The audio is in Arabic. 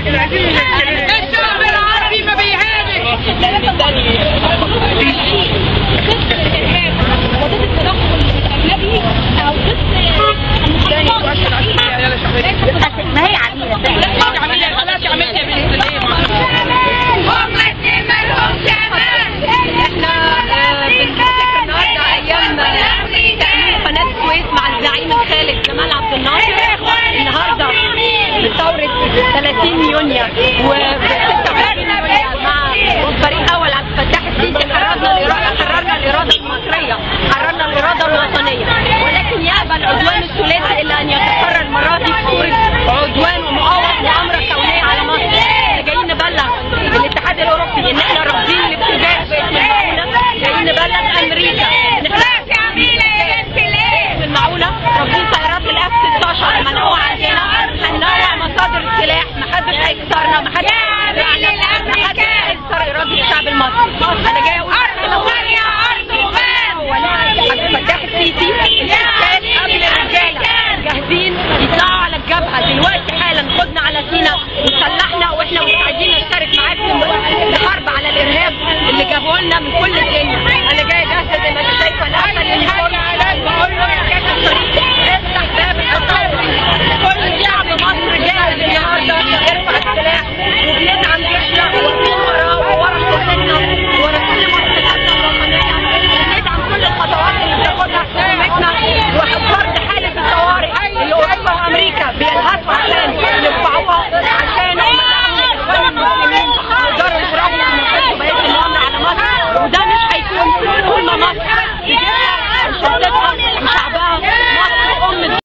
الشعب العربي ما بيهاجم. وضد التدخل الاجنبي او ضد ما هي عميله خلاص يا عملت يا بنت ليه هم اتنين مالهمش امان. احنا بنفتكر النهارده ايام تأميم قناه السويس مع الزعيم الخالد جمال عبد الناصر. النهارده بثوره 30 يونيو و 26 يونيو مع فريق اول عبد الفتاح السيسي حررنا الاراده المصريه، حررنا الاراده الوطنيه، ولكن يأبى العدوان الثلاثي الا ان يتكرر المره دي بصوره عدوان ومؤامره كونيه على مصر. احنا جايين نبلغ الاتحاد الاوروبي ان احنا رافضين الابتزاز باسم المعونه، جايين نبلغ امريكا ان احنا المعونه رافضين طيارات الاف 16 منعوها عندنا، هننوع مصادر السلاح، محدش هيكسرنا، محدش هيكسر اراده الشعب المصري. انا جايه